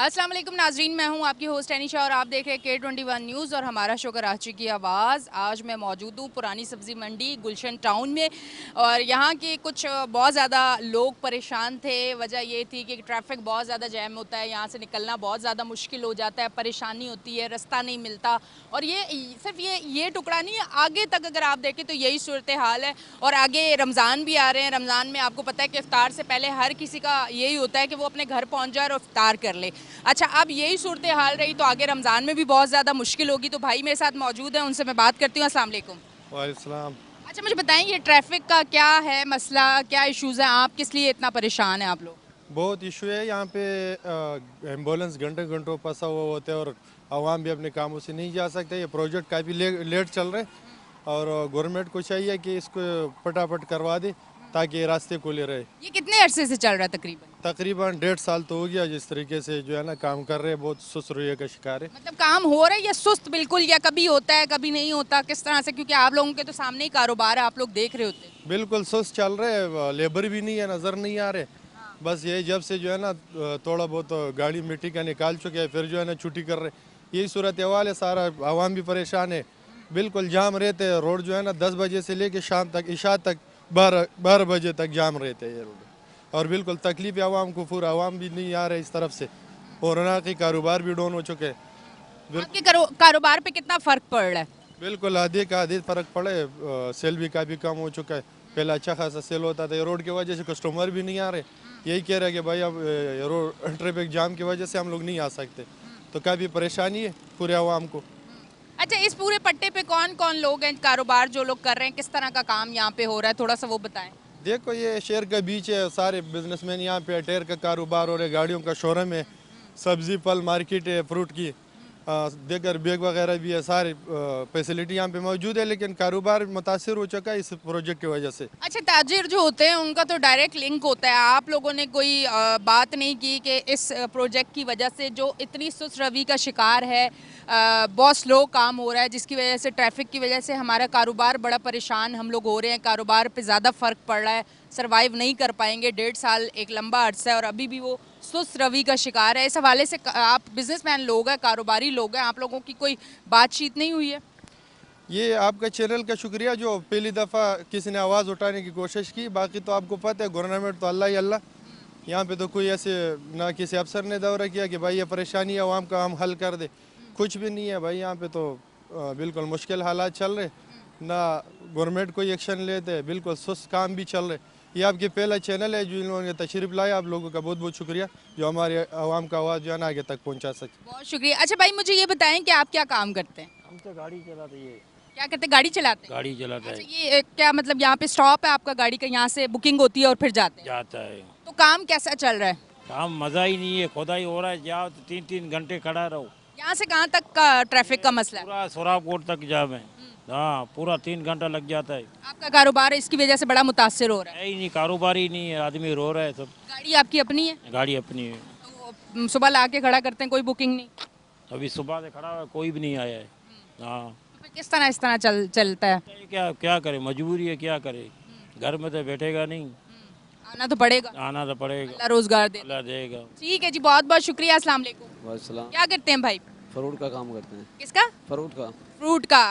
अस्सलाम वालेकुम नाजरीन, मैं हूं आपकी होस्ट एनिशा और आप देख रहे हैं K21 न्यूज़ और हमारा शो कराची की आवाज़। आज मैं मौजूद हूं पुरानी सब्ज़ी मंडी गुलशन टाउन में और यहाँ के कुछ बहुत ज़्यादा लोग परेशान थे। वजह ये थी कि ट्रैफिक बहुत ज़्यादा जैम होता है, यहाँ से निकलना बहुत ज़्यादा मुश्किल हो जाता है, परेशानी होती है, रास्ता नहीं मिलता। और ये सिर्फ ये टुकड़ा नहीं है, आगे तक अगर आप देखें तो यही सूरत हाल है। और आगे रमज़ान भी आ रहे हैं। रमज़ान में आपको पता है कि इफ्तार से पहले हर किसी का यही होता है कि वो अपने घर पहुँच जाए और इफ्तार कर ले। अच्छा, अब यही सूरत हाल रही तो आगे रमज़ान में भी बहुत ज़्यादा मुश्किल होगी। तो भाई मेरे साथ मौजूद है, उनसे मैं बात करती हूँ। अस्सलाम वालेकुम। वालेकुम सलाम। अच्छा, मुझे बताएं ये ट्रैफिक का क्या है मसला, क्या इश्यूज़ हैं, आप किस लिए इतना परेशान हैं आप लोग? बहुत इशू है यहाँ पे। एम्बुलेंस घंटे घंटों फंसा हुआ होता है और आवाम भी अपने कामों से नहीं जा सकते। ये प्रोजेक्ट काफ़ी लेट चल रहे और गवर्नमेंट को चाहिए कि इसको फटाफट करवा दे ताकि ये रास्ते खुले रहे। ये कितने अरसे से चल रहा है तकरीबन? तकरीबन 1.5 साल तो हो गया जिस तरीके से जो है ना काम कर रहे हैं। बहुत सुस्त रवैये का शिकार है। मतलब काम हो रहा है या सुस्त बिल्कुल, या कभी होता है कभी नहीं होता, किस तरह से? क्योंकि आप लोगों के तो सामने ही कारोबार है, आप लोग देख रहे होते हैं। बिल्कुल सुस्त चल रहे हैं। लेबर भी नहीं है, नज़र नहीं आ रहे। बस ये जब से जो है ना थोड़ा बहुत गाड़ी मिट्टी का निकाल चुके हैं, फिर जो है ना छुट्टी कर रहे। यही सूरत हाल है। सारा आवाम भी परेशान है। बिल्कुल जाम रहते हैं रोड जो है ना 10 बजे से लेके शाम तक, इशा तक 12 बजे तक जाम रहते हैं ये रोड। और बिल्कुल तकलीफ है आवाम को। पूरा आवाम भी नहीं आ रहे इस तरफ से और ना कि कारोबार भी डाउन हो चुके हैं। आपके कारोबार पे कितना फ़र्क पड़ रहा है? बिल्कुल आधे का आधे फ़र्क पड़े। सेल भी काफ़ी कम हो चुका है। पहले अच्छा खासा सेल होता था। ये रोड की वजह से कस्टमर भी नहीं आ रहे। यही कह रहे हैं कि भाई अब रोड ट्रैफिक जाम की वजह से हम लोग नहीं आ सकते। तो काफ़ी परेशानी है पूरे आवाम को। अच्छा, इस पूरे पट्टे पे कौन कौन लोग हैं, कारोबार जो लोग कर रहे हैं, किस तरह का काम यहाँ पे हो रहा है, थोड़ा सा वो बताएं। देखो ये शहर का बीच है। सारे बिजनेसमैन यहाँ पे टायर का कारोबार हो रहा है, गाड़ियों का शोरूम है, सब्जी फल मार्केट है, फ्रूट की देकर बैग वगैरह भी है। सारी फैसिलिटी यहाँ पे मौजूद है। लेकिन कारोबार मुतासिर हो चुका है इस प्रोजेक्ट की वजह से। अच्छा, ताजिर जो होते हैं उनका तो डायरेक्ट लिंक होता है। आप लोगों ने कोई बात नहीं की कि इस प्रोजेक्ट की वजह से जो इतनी सुस्त रवि का शिकार है, बहुत स्लो काम हो रहा है, जिसकी वजह से ट्रैफिक की वजह से हमारा कारोबार बड़ा परेशान हम लोग हो रहे हैं, कारोबार पे ज़्यादा फ़र्क पड़ रहा है, सर्वाइव नहीं कर पाएंगे। 1.5 साल एक लंबा अरसा है और अभी भी वो सुस्त रवि का शिकार है। इस हवाले से आप बिजनेसमैन लोग हैं, कारोबारी लोग हैं, आप लोगों की कोई बातचीत नहीं हुई है? ये आपका चैनल का शुक्रिया जो पहली दफ़ा किसी ने आवाज़ उठाने की कोशिश की। बाकी तो आपको पता है गवर्नमेंट तो अल्लाह ही अल्लाह। यहाँ पे तो कोई ऐसे ना किसी अफसर ने दौरा किया कि भाई ये परेशानी है आवाम का हम हल कर दे। कुछ भी नहीं है भाई। यहाँ पे तो बिल्कुल मुश्किल हालात चल रहे। ना गवर्नमेंट कोई एक्शन लेते। बिल्कुल सुस्त काम भी चल रहे। ये आपके पहला चैनल है जो इन लोगों ने तशरीफ़ लाया। आप लोगों का बहुत बहुत शुक्रिया जो हमारे आवाम का आवाज़ जो है ना आगे तक पहुँचा सके। बहुत शुक्रिया। अच्छा भाई, मुझे ये बताएं कि आप क्या काम करते हैं? हम तो गाड़ी चलाते ये क्या करते हैं? गाड़ी चलाते हैं? गाड़ी चलाता अच्छा, है। ये क्या मतलब यहाँ पे स्टॉप है आपका गाड़ी का, यहाँ से बुकिंग होती है और फिर जाते हैं? जाता है। तो काम कैसा चल रहा है? काम मज़ा ही नहीं है। खुदाई हो रहा है। जाओ तो 3-3 घंटे खड़ा रहो। यहाँ से कहाँ तक का ट्रैफिक का मसला है? पूरा सोराबकोट तक जाम है। हाँ, पूरा 3 घंटा लग जाता है। आपका कारोबार इसकी वजह से बड़ा मुतासिर हो रहा है? है ही नहीं, कारोबार ही नहीं है। आदमी रो रहा है सब। गाड़ी आपकी अपनी है? गाड़ी अपनी है। तो सुबह ला के खड़ा करते हैं, कोई बुकिंग नहीं? अभी सुबह से खड़ा हुआ, कोई भी नहीं आया है। हाँ, तो फिर किस तरह इस तरह चलता है? ये क्या क्या करे, मजबूरी है, क्या करे। घर में तो बैठेगा नहीं, आना तो पड़ेगा, आना तो पड़ेगा। अल्लाह रोजगार दे। अल्लाह देगा। ठीक है जी, बहुत बहुत शुक्रिया। अस्सलाम वालेकुम। वालेकुम। क्या करते हैं भाई? फ्रूट का काम करते हैं। किसका? फ्रूट का। फ्रूट का।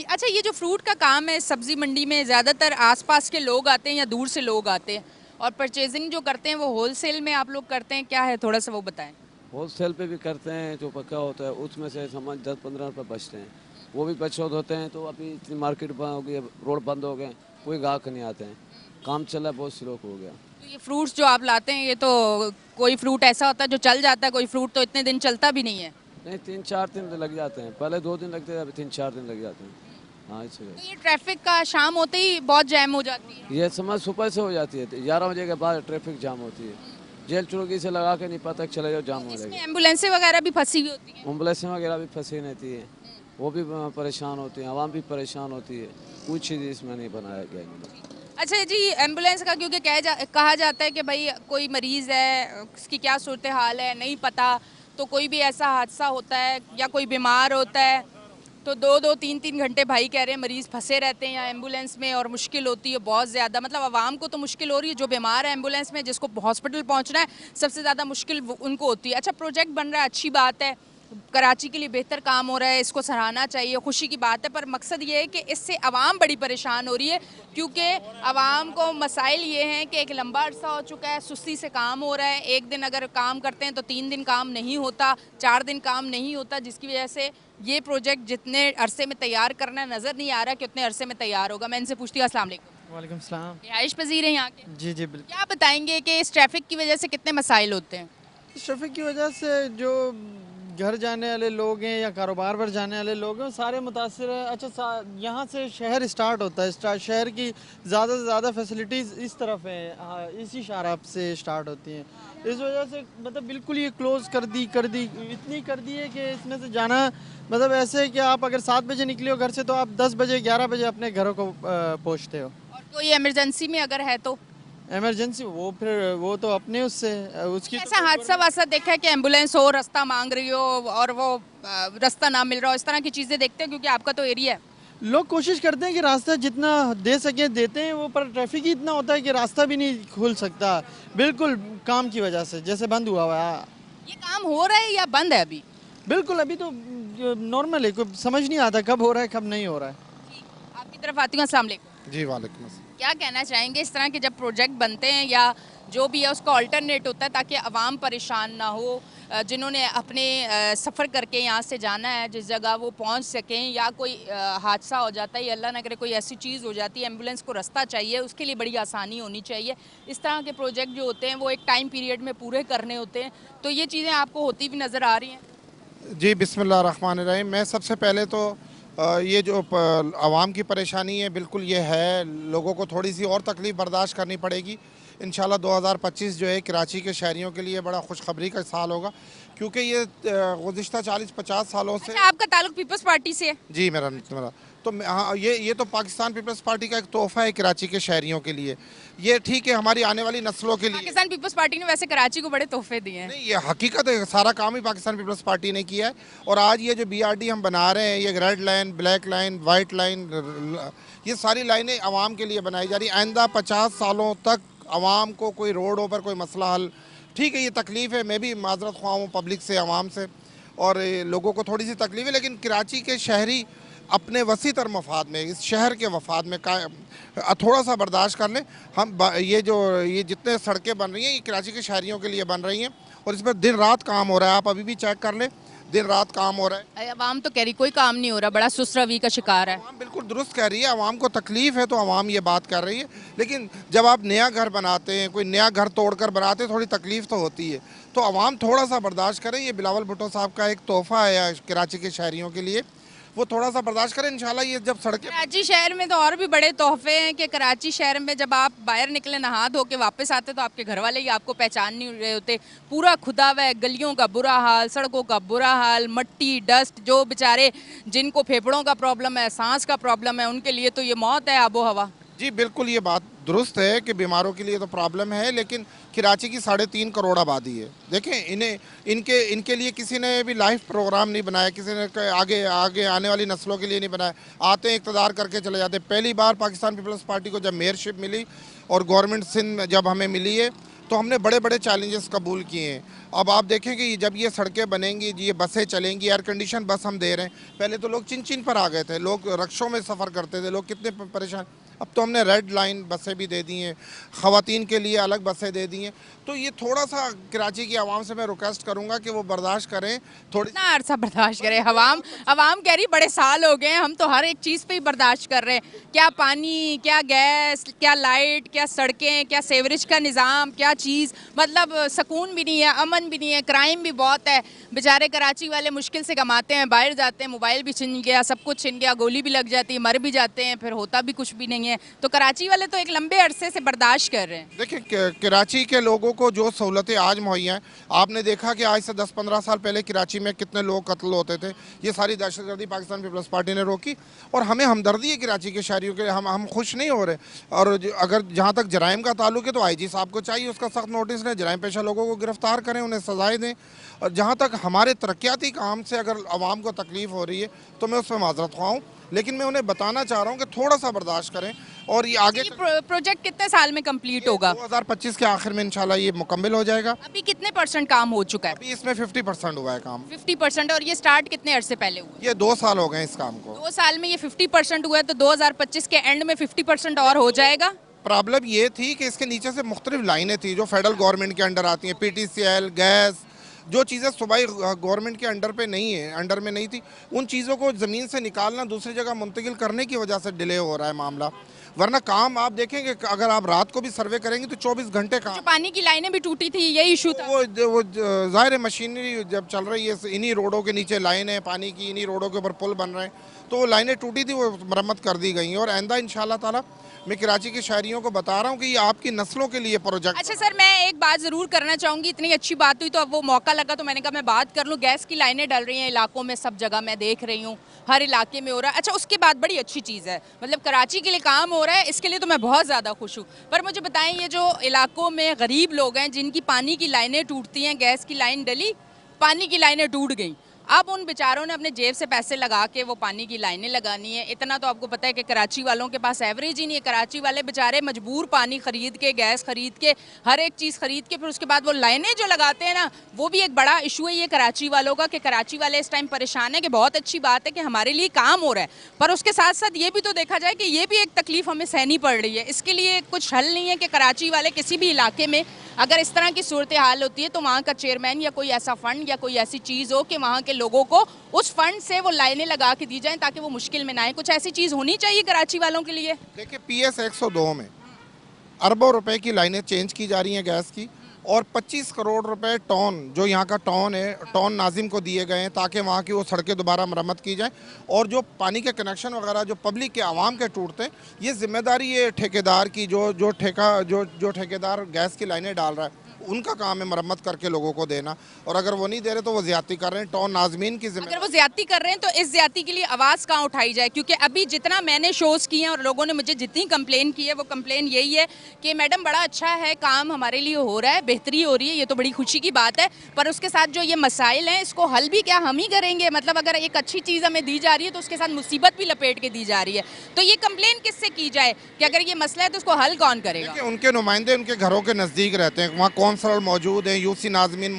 अच्छा, ये जो फ्रूट का काम है सब्जी मंडी में, ज़्यादातर आसपास के लोग आते हैं या दूर से लोग आते हैं? और परचेजिंग जो करते हैं वो होलसेल में आप लोग करते हैं, क्या है थोड़ा सा वो बताएं। होलसेल पे भी करते हैं। जो पक्का होता है उसमें से सामान 10-15 रुपये बचते हैं। वो भी बचत होते हैं। तो अभी इतनी मार्केट बंद हो गई, रोड बंद हो गए, कोई ग्राहक नहीं आते हैं। काम चला, बहुत स्लो हो गया। तो ये फ्रूट्स जो आप लाते हैं, ये तो कोई फ्रूट ऐसा होता है जो चल जाता है, कोई फ्रूट तो इतने दिन चलता भी नहीं है। नहीं, 3-4 दिन लग जाते हैं। पहले 2 दिन लगते थे, अभी 3-4 दिन लग जाते हैं। हाँ, इसलिए तो ये ट्रैफिक का शाम होते ही बहुत जैम हो जाती है? ये समझ सुबह से हो जाती है। 11 बजे के बाद ट्रैफिक जाम होती है। जेल चुड़की से लगा के नहीं पता चले जाओ जाम हो इसमें जाएगी। एम्बुलेंसें वगैरह भी फंसी हुई होती हैं? एम्बुलेंसें वगैरह भी फंसी रहती है। वो भी परेशान होती हैं, आवाम भी परेशान होती है। कुछ चीज़ इसमें नहीं बनाया गया है। अच्छा जी, एम्बुलेंस का क्योंकि कहा जाता है कि भाई कोई मरीज़ है, उसकी क्या सूरत हाल है नहीं पता, तो कोई भी ऐसा हादसा होता है या कोई बीमार होता है तो 2-2 3-3 घंटे भाई कह रहे हैं मरीज फंसे रहते हैं यहाँ एम्बुलेंस में और मुश्किल होती है बहुत ज़्यादा। मतलब आवाम को तो मुश्किल हो रही है, जो बीमार है एम्बुलेंस में, जिसको हॉस्पिटल पहुँचना है, सबसे ज़्यादा मुश्किल उनको होती है। अच्छा, प्रोजेक्ट बन रहा है, अच्छी बात है, कराची के लिए बेहतर काम हो रहा है, इसको सराहना चाहिए, खुशी की बात है। पर मकसद ये है कि इससे आवाम बड़ी परेशान हो रही है, क्योंकि आवाम को मसाइल ये हैं कि एक लंबा अरसा हो चुका है, सुस्ती से काम हो रहा है। एक दिन अगर काम करते हैं तो 3 दिन काम नहीं होता, 4 दिन काम नहीं होता, जिसकी वजह से ये प्रोजेक्ट जितने अरसे में तैयार करना नज़र नहीं आ रहा कि उतने अरसे में तैयार होगा। मैं इनसे पूछती हूँ, अस्सलाम वालेकुम। वालेकुम सलाम। रिहाइश पजीर हैं यहाँ के? जी जी बिल्कुल। क्या बताएंगे कि इस ट्रैफिक की वजह से कितने मसाइल होते हैं? ट्रैफिक की वजह से जो घर जाने वाले लोग हैं या कारोबार पर जाने वाले लोग हैं वो सारे मुतासर हैं। अच्छा, यहाँ से शहर स्टार्ट होता है, शहर की ज़्यादा से ज़्यादा फैसिलिटीज़ इस तरफ हैं, हाँ, इसी शाहराब से स्टार्ट होती हैं। इस वजह से मतलब बिल्कुल ये क्लोज़ कर दी इतनी कर दी है कि इसमें से जाना मतलब ऐसे है कि आप अगर 7 बजे निकले हो घर से तो आप 10 बजे 11 बजे अपने घरों को पहुँचते हो। और कोई इमरजेंसी में अगर है तो? इमरजेंसी वो तो अपने उससे उसकी ऐसा हादसा वादसा देखा है कि एम्बुलेंस हो, रास्ता मांग रही हो और वो रास्ता ना मिल रहा हो, इस तरह की चीज़ें देखते हैं? क्योंकि आपका तो एरिया है। लोग कोशिश करते हैं कि रास्ता जितना दे सके देते हैं वो, पर ट्रैफिक ही इतना होता है कि रास्ता भी नहीं खुल सकता, बिल्कुल काम की वजह से, जैसे बंद हुआ है। ये काम हो रहा है या बंद है अभी? बिल्कुल अभी तो नॉर्मल है, कोई समझ नहीं आता कब हो रहा है कब नहीं हो रहा है। आपकी तरफ आती हूँ, अस्सलाम वालेकुम। जी वालेकुम अस्सलाम। क्या कहना चाहेंगे इस तरह के जब प्रोजेक्ट बनते हैं या जो भी है उसका अल्टरनेट होता है ताकि आवाम परेशान ना हो, जिन्होंने अपने सफ़र करके यहाँ से जाना है जिस जगह वो पहुँच सकें, या कोई हादसा हो जाता है या अल्लाह ना करे कोई ऐसी चीज़ हो जाती है, एम्बुलेंस को रास्ता चाहिए, उसके लिए बड़ी आसानी होनी चाहिए। इस तरह के प्रोजेक्ट जो होते हैं वो एक टाइम पीरियड में पूरे करने होते हैं, तो ये चीज़ें आपको होती भी नज़र आ रही हैं? जी बिस्मिल्लाह रहमान रहीम। मैं सबसे पहले तो ये जो आवाम की परेशानी है बिल्कुल ये है, लोगों को थोड़ी सी और तकलीफ़ बर्दाश्त करनी पड़ेगी। इंशाल्लाह 2025 जो है कराची के शहरियों के लिए बड़ा खुशखबरी का साल होगा, क्योंकि ये गुज़िश्ता 40-50 सालों से। अच्छा, आपका ताल्लुक पीपल्स पार्टी से है? जी मेरा तो हाँ, ये तो पाकिस्तान पीपल्स पार्टी का एक तोहफ़ा है कराची के शहरियों के लिए। ये ठीक है हमारी आने वाली नस्लों के लिए। पाकिस्तान पीपल्स पार्टी ने वैसे कराची को बड़े तोहफे दिए हैं। नहीं, ये हकीकत है, सारा काम ही पाकिस्तान पीपल्स पार्टी ने किया है। और आज ये जो BRT हम बना रहे हैं, ये red line, black line, white line, ये सारी लाइनें आवाम के लिए बनाई जा रही। आइंदा 50 सालों तक आवाम को कोई रोडों पर कोई मसला हल, ठीक है ये तकलीफ़ है, मैं भी माजरत ख्वाह हूँ पब्लिक से, आवाम से, और लोगों को थोड़ी सी तकलीफ़ है, लेकिन कराची के शहरी अपने वसी तर मफाद में, इस शहर के वफाद में थोड़ा सा बर्दाश्त कर लें। हम ये जितने सड़कें बन रही हैं ये कराची के शहरियों के लिए बन रही हैं और इस पर दिन रात काम हो रहा है। आप अभी भी चेक कर लें, दिन रात काम हो रहा है। अवाम तो कह रही कोई काम नहीं हो रहा, बड़ा सुस्त रवि का शिकार है। आवाम बिल्कुल दुरुस्त कह रही है, आवाम को तकलीफ़ है तो आवाम ये बात कर रही है। लेकिन जब आप नया घर बनाते हैं, कोई नया घर तोड़कर बनाते हैं, थोड़ी तकलीफ़ तो होती है, तो आवाम थोड़ा सा बर्दाश्त करें। ये बिलावल भुट्टो साहब का एक तोहफ़ा है कराची के शहरियों के लिए, वो थोड़ा सा बर्दाश्त करें। इंशाल्लाह ये जब सड़कें, कराची शहर में तो और भी बड़े तोहफे हैं कि कराची शहर में जब आप बाहर निकले नहा धो के वापस आते तो आपके घर वाले ही आपको पहचान नहीं रहे होते। पूरा खुदा हुआ है, गलियों का बुरा हाल, सड़कों का बुरा हाल, मट्टी डस्ट, जो बेचारे जिनको फेफड़ों का प्रॉब्लम है, सांस का प्रॉब्लम है, उनके लिए तो ये मौत है आबो हवा। जी बिल्कुल ये बात दुरुस्त है कि बीमारों के लिए तो प्रॉब्लम है, लेकिन कराची की 3.5 करोड़ आबादी है। देखें इनके लिए किसी ने भी लाइफ प्रोग्राम नहीं बनाया, किसी ने आगे आने वाली नस्लों के लिए नहीं बनाया। आते हैं इक़्तिदार करके चले जाते। पहली बार पाकिस्तान पीपल्स पार्टी को जब मेयरशिप मिली और गवर्नमेंट सिंध जब हमें मिली है तो हमने बड़े बड़े चैलेंजेस कबूल किए हैं। अब आप देखें कि जब ये सड़कें बनेंगी, ये बसें चलेंगी, एयर कंडीशन बस हम दे रहे हैं। पहले तो लोग चिन पर आ गए थे, लोग रक्षों में सफ़र करते थे, लोग कितने परेशान। अब तो हमने रेड लाइन बसें भी दे दी हैं, ख़वातीन के लिए अलग बसें दे दी हैं। तो ये थोड़ा सा कराची की आवाम से मैं रिक्वेस्ट करूँगा कि वो बर्दाश्त करें, थोड़ी ना अरसा बर्दाश्त करें। आवाम कह रही बड़े साल हो गए, हम तो हर एक चीज़ पे ही बर्दाश्त कर रहे हैं। क्या पानी, क्या गैस, क्या लाइट, क्या सड़कें, क्या सेवरेज का निज़ाम, क्या चीज़, मतलब सुकून भी नहीं है, अमन भी नहीं है, क्राइम भी बहुत है। बेचारे कराची वाले मुश्किल से कमाते हैं, बाहर जाते हैं, मोबाइल भी छिन गया, सब कुछ छिन गया, गोली भी लग जाती है, मर भी जाते हैं, फिर होता भी कुछ भी नहीं है। हैं, तो कराची वाले तो एक लंबे अरसे से बर्दाश्त कर रहे हैं। देखिए कराची के लोगों को जो सहूलतें आज मुहैया हैं, आपने देखा कि आज से 10-15 साल पहले कराची में कितने लोग कत्ल होते थे। ये सारी दहशतगर्दी पाकिस्तान पीपल्स पार्टी ने रोकी और हमें हमदर्दी है कराची के शहरियों के लिए। हम खुश नहीं हो रहे। और अगर जहाँ तक जराइम का ताल्लुक है तो IG साहब को चाहिए उसका सख्त नोटिस लें, जराइम पेशा लोगों को गिरफ्तार करें, उन्हें सजाएँ दें। और जहाँ तक हमारे तरक्याती काम से अगर आवाम को तकलीफ़ हो रही है तो मैं उसमें माजरत ख्वाह हूँ, लेकिन मैं उन्हें बताना चाह रहा हूँ कि थोड़ा सा बर्दाश्त करें। और ये आगे प्रोजेक्ट कितने साल में कंप्लीट होगा? 2025 के आखिर में इंशाल्लाह ये मुकम्मल हो जाएगा। अभी कितने % काम हो चुका है? अभी इसमें 50% हुआ है काम। 50%। और ये स्टार्ट कितने अरसे पहले हुआ? ये 2 साल हो गए इस काम को। 2 साल में ये 50% हुआ है, तो 2025 के एंड में 50% और हो जाएगा। प्रॉब्लम ये थी कि इसके नीचे से मुख्तलिफ लाइनें थी जो फेडरल गवर्नमेंट के अंडर आती हैं, PTCL, गैस, जो चीज़ें सूबाई गवर्नमेंट के अंडर में नहीं थी, उन चीज़ों को ज़मीन से निकालना दूसरी जगह मुंतकिल करने की वजह से डिले हो रहा है मामला। वरना काम आप देखेंगे, अगर आप रात को भी सर्वे करेंगे तो 24 घंटे काम। जो पानी की लाइनें भी टूटी थी, यही इशू था। वो ज़ाहिर मशीनरी जब चल रही है, इन्हीं रोडों के नीचे लाइन है पानी की, इन्हीं रोडों के ऊपर पुल बन रहे हैं, तो वो लाइनें टूटी थी, वो मरम्मत कर दी गई हैं। और आइंदा इंशाल्लाह ताला मैं कराची के शहरियों को बता रहा हूँ कि ये आपकी नस्लों के लिए प्रोजेक्ट। अच्छा सर, मैं एक बात ज़रूर करना चाहूँगी, इतनी अच्छी बात हुई तो अब वो मौका लगा तो मैंने कहा मैं बात कर लूँ। गैस की लाइनें डल रही हैं इलाकों में, सब जगह मैं देख रही हूँ, हर इलाके में हो रहा है। अच्छा, उसके बाद बड़ी अच्छी चीज़ है, मतलब कराची के लिए काम हो रहा है, इसके लिए तो मैं बहुत ज़्यादा खुश हूँ। पर मुझे बताएं, ये जो इलाकों में गरीब लोग हैं जिनकी पानी की लाइनें टूटती हैं, गैस की लाइन डली, पानी की लाइनें टूट गई, अब उन बेचारों ने अपने जेब से पैसे लगा के वो पानी की लाइनें लगानी है। इतना तो आपको पता है कि कराची वालों के पास एवरेज ही नहीं है। कराची वाले बेचारे मजबूर पानी खरीद के, गैस खरीद के, हर एक चीज़ खरीद के, फिर उसके बाद वो लाइनें जो लगाते हैं ना, वो भी एक बड़ा इशू है ये कराची वालों का, कि कराची वाले इस टाइम परेशान है। कि बहुत अच्छी बात है कि हमारे लिए काम हो रहा है, पर उसके साथ साथ ये भी तो देखा जाए कि ये भी एक तकलीफ हमें सहनी पड़ रही है। इसके लिए कुछ हल नहीं है कि कराची वाले किसी भी इलाके में अगर इस तरह की सूरत हाल होती है तो वहाँ का चेयरमैन या कोई ऐसा फंड या कोई ऐसी चीज़ हो कि वहाँ के लोगों को उस फंड से वो लाइनें लगा के दी जाएं ताकि वो मुश्किल में ना आए। कुछ ऐसी चीज़ होनी चाहिए कराची वालों के लिए। देखिए PS 102 में अरबों रुपए की लाइनें चेंज की जा रही हैं गैस की, और 25 करोड़ रुपए टॉन, जो यहाँ का टॉन है, टॉन नाजिम को दिए गए हैं ताकि वहाँ की वो सड़कें दोबारा मरम्मत की जाए। और जो पानी के कनेक्शन वगैरह जो पब्लिक के आवाम के टूटते हैं, ये जिम्मेदारी है ठेकेदार की, जो ठेकेदार गैस की लाइनें डाल रहा है, उनका काम है मरम्मत करके लोगों को देना। और अगर वो नहीं दे रहे तो वो ज्यादती कर रहे हैं, टॉन नाजमीन की जिम्मेदारी। अगर वो ज्यादती कर रहे हैं तो इस ज्यादती के लिए आवाज़ कहाँ उठाई जाए? क्योंकि अभी जितना मैंने शोज़ किए हैं और लोगों ने मुझे जितनी कंप्लेन की है, वो कंप्लेन यही है कि मैडम बड़ा अच्छा है, काम हमारे लिए हो रहा है, बेहतरी हो रही है, ये तो बड़ी खुशी की बात है, पर उसके साथ जो ये मसाइल हैं इसको हल भी क्या हम ही करेंगे? मतलब अगर एक अच्छी चीज़ हमें दी जा रही है तो उसके साथ मुसीबत भी लपेट के दी जा रही है, तो ये कंप्लेन किससे की जाए कि अगर ये मसला है तो उसको हल कौन करेगा? उनके नुमाइंदे उनके घरों के नज़दीक रहते हैं, वहाँ कौंसलर मौजूद हैं, UC नाज़मीन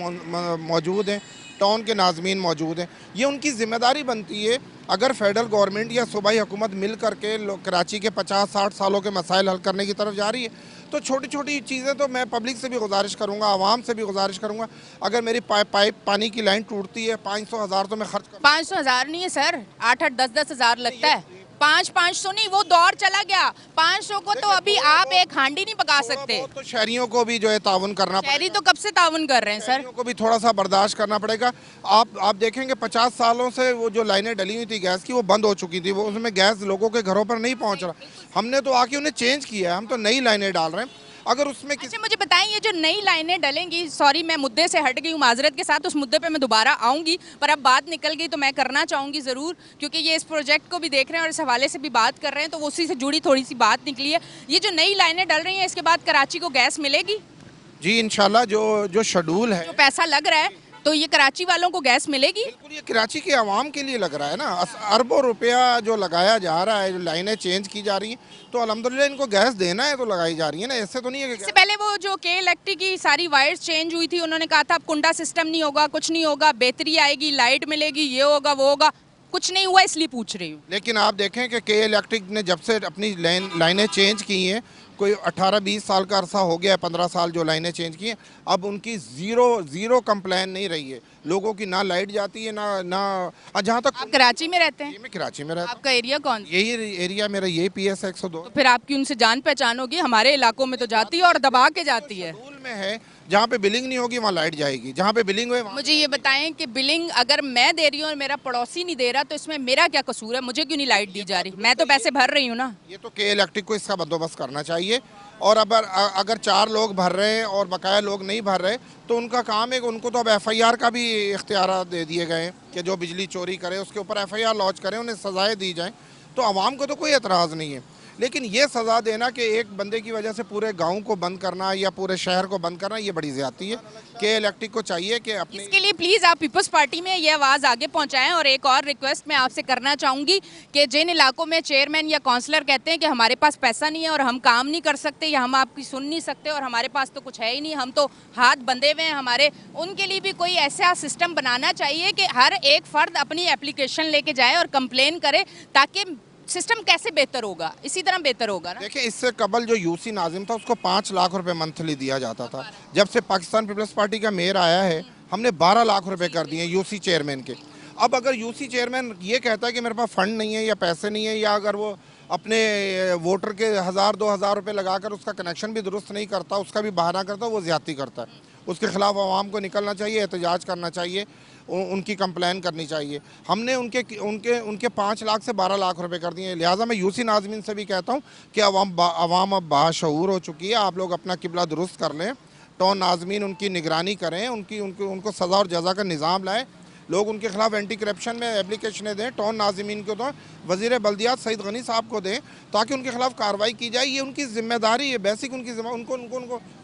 मौजूद हैं, टाउन के नाज़मीन मौजूद हैं। ये उनकी ज़िम्मेदारी बनती है। अगर फेडरल गवर्नमेंट या सूबाई हुकूमत मिल करके कराची के 50-60 सालों के मसाइल हल करने की तरफ जा रही है, तो छोटी छोटी चीज़ें तो मैं पब्लिक से भी गुजारिश करूँगा, आवाम से भी गुजारिश करूँगा, अगर मेरी पाइप पानी की लाइन टूटती है, 500,000 तो मैं खर्च कर। 500,000 नहीं है सर, 8-8, 10-10 हज़ार लगता है। 500 नहीं, वो दौर चला गया। 500 को तो अभी आप एक हांडी नहीं पका सकते। तो शहरियों को भी जो है ताउन करना पड़ेगा। शहरी तो कब से ताउन कर रहे हैं सर, शहरियों को भी थोड़ा सा बर्दाश्त करना पड़ेगा। आप देखेंगे 50 सालों से वो जो लाइनें डली हुई थी गैस की, वो बंद हो चुकी थी, वो उसमें गैस लोगों के घरों पर नहीं पहुंच रहा। हमने तो आके उन्हें चेंज किया है, हम तो नई लाइनें डाल रहे हैं। अगर उसमें अच्छा मुझे बताएं, ये जो नई लाइनें डलेंगी, सॉरी मैं मुद्दे से हट गई हूँ, माजरत के साथ, उस मुद्दे पे मैं दोबारा आऊँगी, पर अब बात निकल गई तो मैं करना चाहूँगी ज़रूर, क्योंकि ये इस प्रोजेक्ट को भी देख रहे हैं और इस हवाले से भी बात कर रहे हैं, तो उसी से जुड़ी थोड़ी सी बात निकली है। ये जो नई लाइनें डल रही हैं, इसके बाद कराची को गैस मिलेगी? जी इंशाल्लाह, जो शेड्यूल है, जो पैसा लग रहा है, तो ये कराची वालों को गैस मिलेगी? बिल्कुल, ये कराची के आवाम के लिए लग रहा है ना। अरबों रुपया जो लगाया जा रहा है, जो लाइनें चेंज की जा रही हैं, तो अल्हम्दुलिल्लाह इनको गैस देना है तो लगाई जा रही है ना, ऐसे तो नहीं है कि। इससे पहले वो जो के इलेक्ट्रिक की सारी वायर्स चेंज हुई थी, उन्होंने कहा था अब कुंडा सिस्टम नहीं होगा, कुछ नहीं होगा, बेहतरी आएगी, लाइट मिलेगी, ये होगा वो होगा, कुछ नहीं हुआ, इसलिए पूछ रही हूँ। लेकिन आप देखें कि के इलेक्ट्रिक ने जब से अपनी लाइनें चेंज की हैं, कोई 18-20 साल का अरसा हो गया है, 15 साल जो लाइनें चेंज की हैं, अब उनकी ज़ीरो कंप्लेन नहीं रही है। लोगों की ना लाइट जाती है ना जहाँ तक आप कराची में रहते हैं? मैं कराची में रहता हूँ। आपका एरिया कौन सा? यही एरिया मेरा यही PS 102 तो फिर आपकी उनसे जान पहचान होगी, हमारे इलाकों में तो जाती है और दबा के जाती है। शेड्यूल में है, जहाँ पे बिलिंग नहीं होगी वहाँ लाइट जाएगी, जहाँ पे बिलिंग हुए मुझे ये बताएं कि बिलिंग अगर मैं दे रही हूँ और मेरा पड़ोसी नहीं दे रहा तो इसमें मेरा क्या कसूर है? मुझे क्यों नहीं लाइट दी जा रही? मैं तो पैसे भर रही हूँ ना। ये तो के इलेक्ट्रिक को इसका बंदोबस्त करना चाहिए। और अगर 4 लोग भर रहे हैं और बकाया लोग नहीं भर रहे तो उनका काम है कि उनको तो अब FIR का भी इख्तियार दे दिए गए हैं कि जो बिजली चोरी करे उसके ऊपर FIR लॉन्च करें, उन्हें सज़ाएं दी जाएं। तो आवाम को तो कोई एतराज़ नहीं है, लेकिन ये सज़ा देना कि एक बंदे की वजह से पूरे गांव को बंद करना या पूरे शहर को बंद करना, ये बड़ी ज़्यादती है। के इलेक्ट्रिक को चाहिए कि अपने इसके लिए प्लीज़ आप पीपल्स पार्टी में ये आवाज़ आगे पहुंचाएं। और एक और रिक्वेस्ट मैं आपसे करना चाहूँगी कि जिन इलाकों में चेयरमैन या काउंसलर कहते हैं कि हमारे पास पैसा नहीं है और हम काम नहीं कर सकते या हम आपकी सुन नहीं सकते और हमारे पास तो कुछ है ही नहीं, हम तो हाथ बंधे हुए हैं हमारे, उनके लिए भी कोई ऐसा सिस्टम बनाना चाहिए कि हर एक फ़र्द अपनी एप्लीकेशन लेके जाए और कंप्लेन करे, ताकि सिस्टम कैसे बेहतर होगा, इसी तरह बेहतर होगा ना। देखिए, इससे कबल जो यूसी नाजिम था उसको 5 लाख रुपए मंथली दिया जाता था। जब से पाकिस्तान पीपल्स पार्टी का मेयर आया है हमने 12 लाख रुपए कर दिए यूसी चेयरमैन के। अब अगर यूसी चेयरमैन ये कहता है कि मेरे पास फंड नहीं है या पैसे नहीं है, या अगर वो अपने वोटर के 1000-2000 रुपये लगाकर उसका कनेक्शन भी दुरुस्त नहीं करता, उसका भी बहाना करता, वो ज़्यादती करता है। उसके ख़िलाफ़ आवाम को निकलना चाहिए, एहतजाज करना चाहिए, उनकी कंप्लेन करनी चाहिए। हमने उनके 5 लाख से 12 लाख रुपए कर दिए। लिहाजा मैं यूसी नाज़मीन से भी कहता हूँ कि आवाम अब बाशऊर हो चुकी है, आप लोग अपना किबला दुरुस्त कर लें, टॉन नाज़मीन उनकी निगरानी करें, उनको सज़ा और जज़ा का निज़ाम लाएँ, लोग उनके खिलाफ एंटी करप्शन में एप्लीकेशनें दें, टॉन नाज़मीन को तो वज़ीर बल्दियात सईद गनी साहब को दें, ताकि उनके खिलाफ कार्रवाई की जाए। ये उनकी ज़िम्मेदारी है, बेसिक उनकी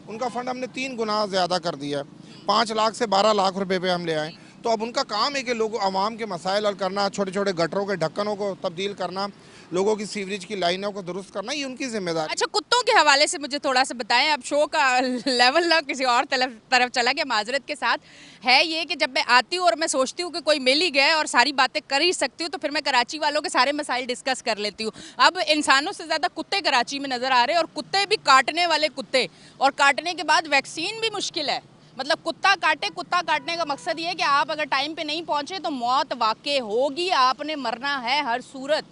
उनका फ़ंड हमने 3 गुना ज़्यादा कर दिया है। 5 लाख से 12 लाख रुपए पे हम ले आए। तो अब उनका काम है कि लोग आवाम के मसाइल हल करना, छोटे छोटे गटरों के ढक्कनों को तब्दील करना, लोगों की सीवरेज की लाइनों को दुरुस्त करना, ये उनकी जिम्मेदारी। अच्छा, कुत्तों के हवाले से मुझे थोड़ा सा बताएं। अब शो का लेवल ना किसी और तरफ चला गया, माजरत के साथ। है ये कि जब मैं आती हूँ और मैं सोचती हूँ कि कोई मिल ही गया और सारी बातें कर ही सकती हूँ, तो फिर मैं कराची वालों के सारे मसाइल डिस्कस कर लेती हूँ। अब इंसानों से ज़्यादा कुत्ते कराची में नज़र आ रहे हैं, और कुत्ते भी काटने वाले कुत्ते, और काटने के बाद वैक्सीन भी मुश्किल है। मतलब कुत्ता काटने का मकसद ये है कि आप अगर टाइम पे नहीं पहुंचे तो मौत वाक़ई होगी, आपने मरना है हर सूरत।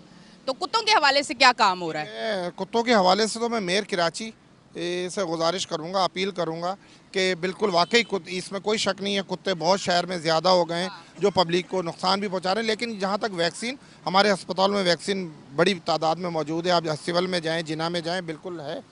तो कुत्तों के हवाले से क्या काम हो रहा है? कुत्तों के हवाले से तो मैं मेयर कराची से गुजारिश करूंगा, अपील करूंगा कि बिल्कुल वाकई इसमें कोई शक नहीं है, कुत्ते बहुत शहर में ज़्यादा हो गए हैं जो पब्लिक को नुकसान भी पहुंचा रहे हैं। लेकिन जहां तक वैक्सीन, हमारे अस्पताल में वैक्सीन बड़ी तादाद में मौजूद है। आप सिविल में जाएँ, जिना में जाएँ, बिल्कुल है।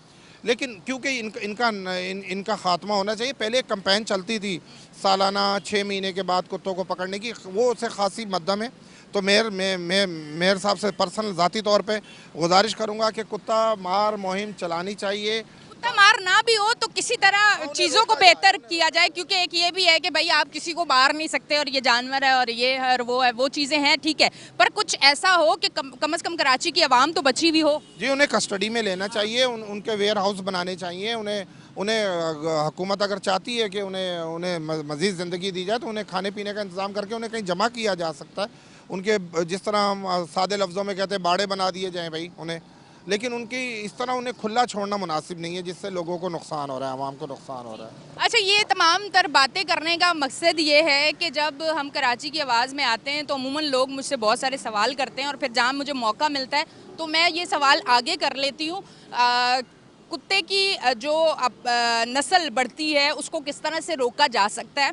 लेकिन क्योंकि इनका ख़ात्मा होना चाहिए। पहले एक कैंपेन चलती थी सालाना 6 महीने के बाद कुत्तों को पकड़ने की, वो उससे खासी मद्दम है। तो मेयर साहब से पर्सनल ज़ाती तौर पे गुजारिश करूँगा कि कुत्ता मार मुहिम चलानी चाहिए। कुत्ता मार ना भी हो तो किसी तरह चीज़ों को बेहतर किया जाए, क्योंकि एक ये भी है कि भाई आप किसी को मार नहीं सकते और ये जानवर है और ये है और वो है, वो चीज़ें हैं, ठीक है, पर कुछ ऐसा हो कि कम से कम कराची की आवाम तो बची हुई हो। जी, उन्हें कस्टडी में लेना चाहिए, उनके वेयर हाउस बनाने चाहिए। उन्हें हुकूमत अगर चाहती है कि उन्हें मज़ीद ज़िंदगी दी जाए तो उन्हें खाने पीने का इंतज़ाम करके उन्हें कहीं जमा किया जा सकता है। उनके जिस तरह हम सादे लफ्ज़ों में कहते हैं बाड़े बना दिए जाएँ भाई उन्हें, लेकिन उनकी इस तरह उन्हें खुला छोड़ना मुनासिब नहीं है, जिससे लोगों को नुकसान हो रहा है, आवाम को नुकसान हो रहा है। अच्छा, ये तमाम तर बातें करने का मकसद ये है कि जब हम कराची की आवाज़ में आते हैं तो अमूमन लोग मुझसे बहुत सारे सवाल करते हैं, और फिर जहाँ मुझे मौका मिलता है तो मैं ये सवाल आगे कर लेती हूँ। कुत्ते की जो नस्ल बढ़ती है उसको किस तरह से रोका जा सकता है,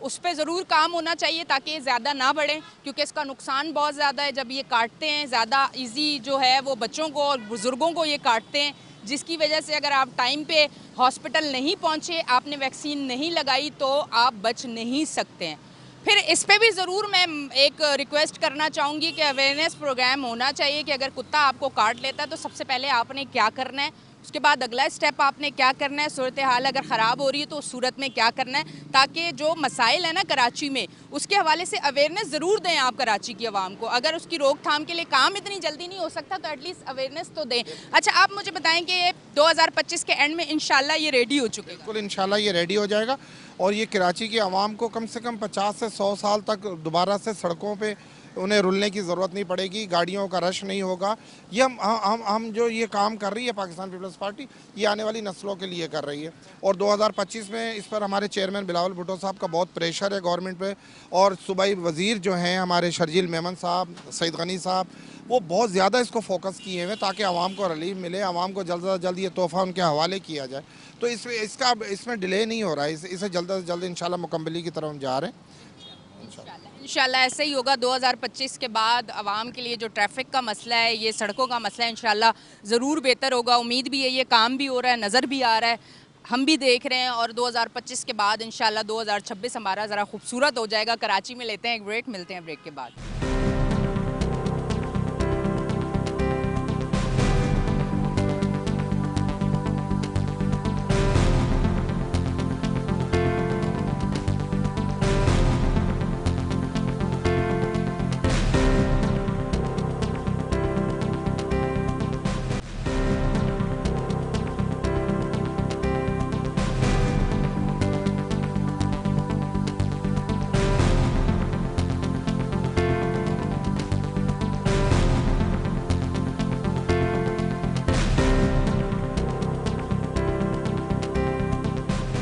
उस पर ज़रूर काम होना चाहिए ताकि ज़्यादा ना बढ़े, क्योंकि इसका नुकसान बहुत ज़्यादा है। जब ये काटते हैं ज़्यादा ईजी जो है वो बच्चों को और बुज़ुर्गों को ये काटते हैं, जिसकी वजह से अगर आप टाइम पे हॉस्पिटल नहीं पहुँचे, आपने वैक्सीन नहीं लगाई तो आप बच नहीं सकते हैं। फिर इस पे भी ज़रूर मैं एक रिक्वेस्ट करना चाहूँगी कि अवेयरनेस प्रोग्राम होना चाहिए कि अगर कुत्ता आपको काट लेता है तो सबसे पहले आपने क्या करना है, उसके बाद अगला स्टेप आपने क्या करना है, सूरत हाल अगर ख़राब हो रही है तो उस सूरत में क्या करना है, ताकि जो मसाइल है ना कराची में उसके हवाले से अवेयरनेस ज़रूर दें आप कराची की आवाम को। अगर उसकी रोकथाम के लिए काम इतनी जल्दी नहीं हो सकता तो एटलीस्ट अवेयरनेस तो दें। अच्छा, आप मुझे बताएं कि 2025 के एंड में इंशाल्लाह ये रेडी हो चुकेगा? बिल्कुल, इंशाल्लाह ये रेडी हो जाएगा, और ये कराची की आवाम को कम से कम 50 से 100 साल तक दोबारा से सड़कों पे उन्हें रुलने की ज़रूरत नहीं पड़ेगी, गाड़ियों का रश नहीं होगा। ये हम जो ये काम कर रही है पाकिस्तान पीपल्स पार्टी, ये आने वाली नस्लों के लिए कर रही है। और 2025 में इस पर हमारे चेयरमैन बिलावल भुट्टो साहब का बहुत प्रेशर है गवर्नमेंट पे, और सूबाई वज़ीर जो हैं हमारे शर्जील मेमन साहब, सईद गनी साहब, वो बहुत ज़्यादा इसको फोकस किए हुए ताकि आवाम को रिलीफ मिले, आवाम को जल्द से जल्द ये तोहफ़ा उनके हवाले किया जाए। तो इसमें डिले नहीं हो रहा है, इसे जल्द से जल्द इंशाल्लाह मुकम्मली की तरफ हम जा रहे हैं। इंशाल्लाह ऐसे ही होगा। 2025 के बाद आवाम के लिए जो ट्रैफिक का मसला है, ये सड़कों का मसला है, इंशाल्लाह ज़रूर बेहतर होगा। उम्मीद भी है, ये काम भी हो रहा है, नज़र भी आ रहा है, हम भी देख रहे हैं। और 2025 के बाद इंशाल्लाह 2026 हमारा ज़रा खूबसूरत हो जाएगा। कराची में लेते हैं एक ब्रेक, मिलते हैं ब्रेक के बाद।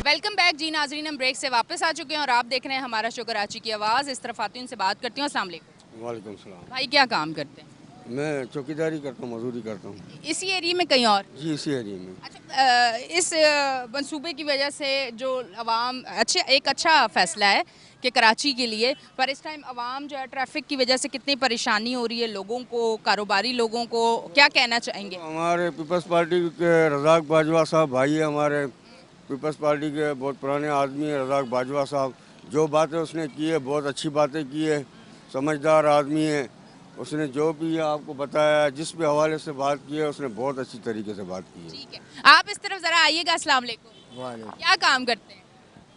वेलकम बैक जी नाजरीन, हम ब्रेक से वापस आ चुके हैं और आप देख रहे हैं हमारा शो कराची की आवाज़। इस तरफ आती हूँ, उनसे बात करती हूँ। अस्सलाम वालेकुम। वालेकुम सलाम। भाई क्या काम करते हैं? मैं चौकीदारी करता हूँ, मजदूरी करता हूँ। इसी एरिया में कहीं और? जी, इसी एरिया में। अच्छा, इस मंसूबे की वजह से जो अवाम एक अच्छा फ़ैसला है कि कराची के लिए, पर इस टाइम अवाम जो है ट्रैफिक की वजह से कितनी परेशानी हो रही है लोगों को, कारोबारी लोगों को, क्या कहना चाहेंगे? हमारे पीपल्स पार्टी के रज़ाक बाजवा साहब भाई है, हमारे पीपल्स पार्टी के बहुत पुराने आदमी है रज़ाक बाजवा साहब। जो बातें उसने की है बहुत अच्छी बातें की है, समझदार आदमी है। उसने जो भी आपको बताया, जिस भी हवाले से बात की है, उसने बहुत अच्छी तरीके से बात की है। ठीक है, आप इस तरफ ज़रा आइएगा। अस्सलाम वालेकुम। वालेकुम। क्या काम करते हैं?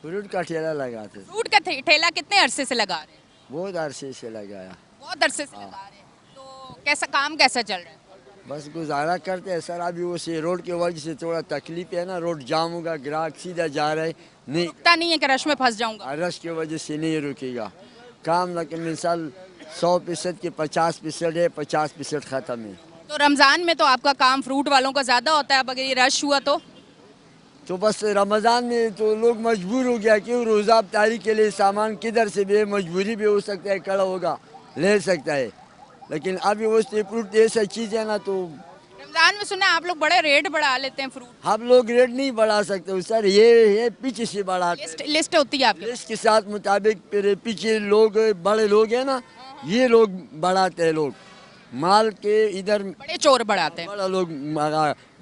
फ्रूट का ठेला लगाते थे। फ्रूट का ठेला कितने अरसे से लगा रहे हैं? बहुत अरसे से लगाया। बहुत अरसे से लगा रहे हैं। तो कैसा काम कैसा चल रहा है? बस गुजारा करते हैं सर। अभी उसे रोड की वजह से थोड़ा तकलीफ है ना, रोड जाम होगा, ग्राहक सीधा जा रहा है, नहीं रुकता नहीं है कि रश में फंस जाऊंगा? रश की वजह से नहीं रुकेगा काम। लेकिन मिसाल 100% के 50% है, 50% ख़त्म है। तो रमज़ान में तो आपका काम फ्रूट वालों का ज़्यादा होता है, अब अगर ये रश हुआ तो बस रमज़ान में तो लोग मजबूर हो गया कि रोज़ा अफ्तारी के लिए सामान किधर से भी मजबूरी भी हो सकता है, खड़ा होगा ले सकता है। लेकिन अभी वो फ्रूट ऐसा चीज़ है ना, तो रमज़ान में सुना आप लोग बड़े रेट बढ़ा लेते हैं फ्रूट। हम लोग रेट नहीं बढ़ा सकते सर, ये पीछे से बढ़ा लिस्ट होती है आपकी? लिस्ट के साथ मुताबिक फिर पीछे लोग बड़े लोग हैं ना, ये लोग बढ़ाते हैं। लोग माल के इधर बड़े चोर बढ़ाते हैं, बड़ा लोग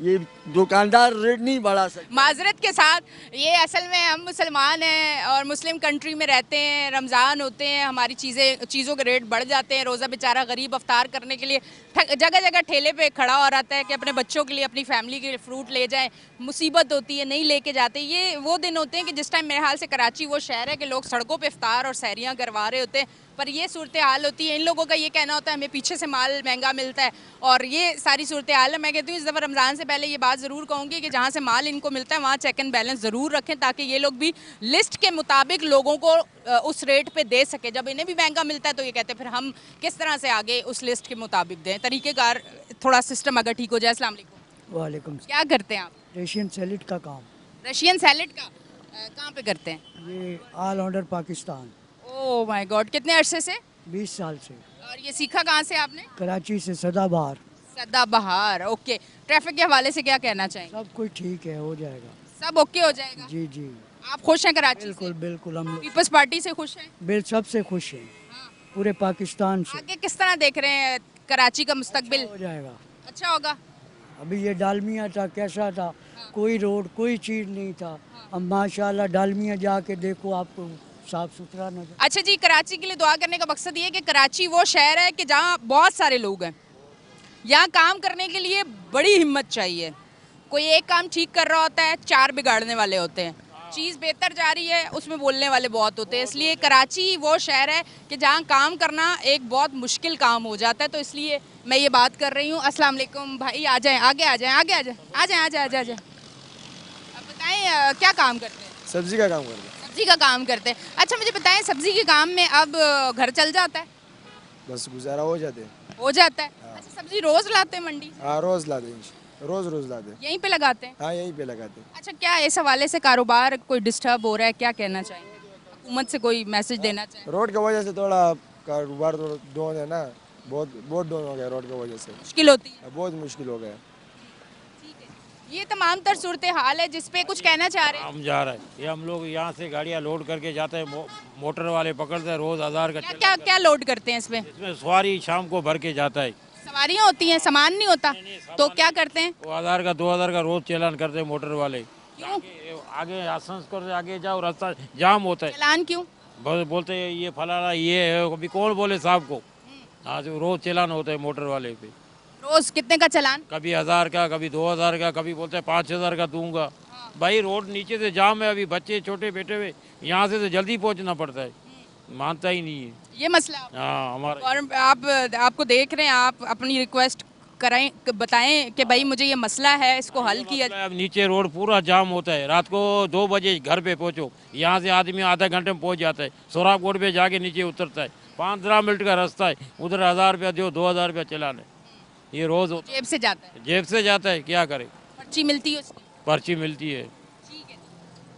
ये दुकानदार रेट नहीं बढ़ा सकते। माजरत के साथ, ये असल में हम मुसलमान हैं और मुस्लिम कंट्री में रहते हैं, रमज़ान होते हैं, हमारी चीज़ों के रेट बढ़ जाते हैं। रोज़ा बेचारा गरीब अफ्तार करने के लिए जगह जगह ठेले पे खड़ा हो रहता है कि अपने बच्चों के लिए, अपनी फैमिली के लिए फ्रूट ले जाएं। मुसीबत होती है, नहीं लेके जाते। ये वो दिन होते हैं कि जिस टाइम मेरे हाल से कराची वो शहर है कि लोग सड़कों पर इफ्तार और सैरियाँ करवा रहे होते हैं, पर ये सूरत हाल होती है। इन लोगों का ये कहना होता है हमें पीछे से माल महंगा मिलता है, और ये सारी सूरत हाल है। मैं कहती हूँ इस दफ़ा रमज़ान से पहले ये बात ज़रूर कहूँगी कि जहाँ से माल इनको मिलता है वहाँ चेक एंड बैलेंस ज़रूर रखें, ताकि ये लोग भी लिस्ट के मुताबिक लोगों को उस रेट पे दे सके। जब इन्हें भी महंगा मिलता है तो ये कहते हैं फिर हम किस तरह से आगे उस लिस्ट के मुताबिक दें। तरीक़ेकार, थोड़ा सिस्टम अगर ठीक हो जाए। अस्सलाम वालेकुम। वालेकुम। क्या करते हैं आप? रशियन सैलेड का काम। रशियन सैलेड का कहाँ पे करते हैं? ये all over Pakistan. Oh my God, कितने अरसे से? 20 साल से। और ये सीखा कहाँ से आपने? कराची से, सदाबहार। सदाबहार, ओके। ट्रैफिक के हवाले से क्या कहना चाहेंगे? सब कुछ ठीक है, हो जाएगा। सब ओके हो जाएगा? जी जी। आप खुश हैं कराची बिल्कुल से? बिल्कुल, हम लोग पीपल्स पार्टी से खुश हैं? सबसे खुश हैं, पूरे पाकिस्तान से। आगे किस तरह देख रहे हैं कराची का मुस्तकबिल? हो जाएगा, अच्छा होगा। अभी ये डालमिया था, कैसा था, कोई रोड कोई चीज़ नहीं था। अब माशाल्लाह डालमिया जाके देखो, आपको साफ सुथरा नजर। अच्छा जी, कराची के लिए दुआ करने का मकसद ये है कि कराची वो शहर है कि जहाँ बहुत सारे लोग हैं। यहाँ काम करने के लिए बड़ी हिम्मत चाहिए। कोई एक काम ठीक कर रहा होता है, 4 बिगाड़ने वाले होते हैं। चीज़ बेहतर जा रही है, उसमें बोलने वाले बहुत होते हैं। इसलिए कराची वो शहर है कि जहाँ काम करना एक बहुत मुश्किल काम हो जाता है। तो इसलिए मैं ये बात कर रही हूँ। अस्सलाम वालेकुम भाई, आ जाएं, आगे आ जाएं, आगे आ जाएं, आ जाएं, आ जाएं, आ जाएं। अब बताएं क्या काम करते हैं? सब्जी का काम करते हैं। सब्जी का काम करते हैं। अच्छा मुझे बताएं, सब्जी के काम में अब घर चल जाता है? बस गुजारा हो जाते हैं। हो जाता है। अच्छा, सब्जी रोज लाते हैं मंडी से? हाँ रोज़ लाते हैं, रोज़ लाते हैं। यहीं पे लगाते हैं? हाँ यहीं पे लगाते हैं। अच्छा, क्या इस हवाले से कारोबार कोई डिस्टर्ब हो रहा है, क्या कहना चाहेंगे? हुकूमत से कोई मैसेज देना चाहेंगे? रोड की वजह से थोड़ा कारोबार तो डाउन है ना, बहुत डाउन हो गया रोड की वजह से, मुश्किल होती है। बहुत मुश्किल हो गया। ये तमाम तर सूरत हाल है जिस पे कुछ कहना चाह रहे हैं। हम जा रहे हैं, ये हम लोग यहाँ से गाड़ियाँ लोड करके जाते हैं, मोटर वाले पकड़ते हैं, रोज 1000 का क्या क्या क्या लोड करते हैं इसमें? इसमें सवारी शाम को भर के जाता है। सवारियाँ होती हैं, सामान नहीं होता, तो क्या करते हैं? वो 1000 का 2000 का रोज चालान करते हैं मोटर वाले। आगे आसंसकर से आगे जाओ, रास्ता जाम होता है। चालान क्यों? बोलते हैं ये फलाना ये है, अभी कौन बोले साहब को। आज रोज चालान होता है मोटर वाले पे। रोज कितने का चालान? कभी 1000 का, कभी 2000 का, कभी बोलते हैं 5000 का दूंगा। भाई रोड नीचे से जाम है, अभी बच्चे छोटे बैठे हुए, यहाँ से तो जल्दी पहुँचना पड़ता है, मानता ही नहीं है ये मसला। हाँ हमारा। और आप आपको देख रहे हैं, आप अपनी रिक्वेस्ट कराएं, बताएं कि भाई मुझे ये मसला है, इसको हल किया जाए। अब नीचे रोड पूरा जाम होता है, रात को 2 बजे घर पे पहुँचो, यहाँ से आदमी आधा घंटे में पहुँच जाता है, सोराब कोट पे जाके नीचे उतरता है, 15 मिनट का रास्ता है, उधर 1000 रुपया दो, 2000 रुपया चलान है। ये रोज जेब से जाता है? जेब से जाता है, क्या करे। पर्ची मिलती है उसकी? पर्ची मिलती है। ठीक है,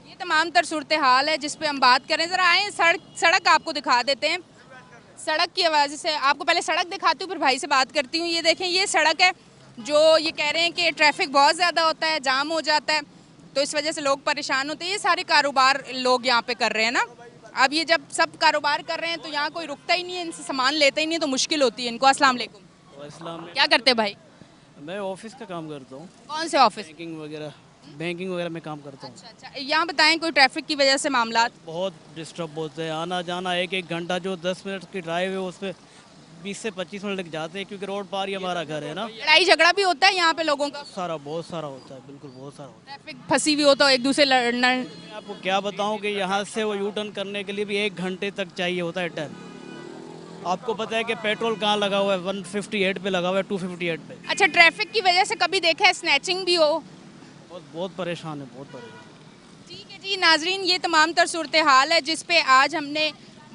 ये तमाम तर सूरत हाल है जिस पे हम बात करें। ज़रा आए सड़क आपको दिखा देते हैं। सड़क की आवाज़ से आपको पहले सड़क दिखाती हूँ, फिर भाई से बात करती हूँ। ये देखें, ये सड़क है जो ये कह रहे हैं कि ट्रैफिक बहुत ज़्यादा होता है, जाम हो जाता है, तो इस वजह से लोग परेशान होते हैं। ये सारे कारोबार लोग यहाँ पे कर रहे हैं ना। अब ये जब सब कारोबार कर रहे हैं तो यहाँ कोई रुकता ही नहीं है, इनसे सामान लेता ही नहीं है, तो मुश्किल होती है इनको। अस्सलाम वालेकुम। क्या करते हैं भाई? मैं ऑफिस का काम करता हूँ। कौन से ऑफिस? बैंकिंग वगैरह में काम करता हूँ। अच्छा, यहाँ बताएं, कोई ट्रैफिक की वजह से मामला? बहुत डिस्टर्ब होते हैं, आना जाना 1-1 घंटा, जो 10 मिनट की ड्राइव है उसमें 20 से 25 मिनट लग जाते हैं, क्योंकि रोड पार ही हमारा घर है ना। लड़ाई झगड़ा भी होता है यहाँ पे लोगों का? बहुत सारा होता है, बिल्कुल बहुत सारा होता है। ट्रैफिक फंसी हुई हो तो एक दूसरे लड़ना। मैं आपको क्या बताऊँ कि यहाँ से वो यू टर्न करने के लिए भी 1 घंटे तक चाहिए होता है टर्न। आपको पता है कि पेट्रोल कहाँ लगा हुआ है? 158 पे लगा हुआ है, 258 पे। अच्छा, ट्रैफिक की वजह से कभी देखा है स्नैचिंग भी हो? बहुत परेशान है, बहुत परेशान। ठीक है जी नाजरीन, ये तमाम तर सूरत हाल है जिस पे आज हमने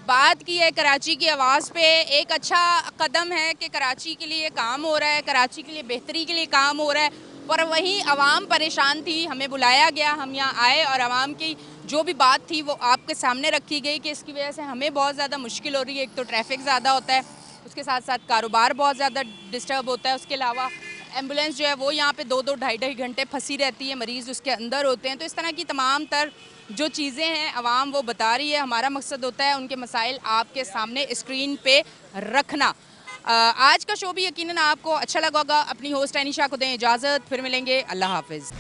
बात की है। कराची की आवाज़ पे एक अच्छा कदम है कि कराची के लिए काम हो रहा है, कराची के लिए बेहतरी के लिए काम हो रहा है, पर वहीं आवाम परेशान थी। हमें बुलाया गया, हम यहाँ आए और आवाम की जो भी बात थी वो आपके सामने रखी गई कि इसकी वजह से हमें बहुत ज़्यादा मुश्किल हो रही है। एक तो ट्रैफिक ज़्यादा होता है, उसके साथ साथ कारोबार बहुत ज़्यादा डिस्टर्ब होता है, उसके अलावा एम्बुलेंस जो है वो यहाँ पे 2-2 ढाई घंटे फंसी रहती है, मरीज़ उसके अंदर होते हैं। तो इस तरह की तमाम तर जो चीज़ें हैं आवाम वो बता रही है। हमारा मकसद होता है उनके मसाइल आपके सामने स्क्रीन पे रखना। आज का शो भी यकीनन आपको अच्छा लगा होगा। अपनी होस्ट अनीशा को दें इजाज़त, फिर मिलेंगे, अल्लाह हाफिज़।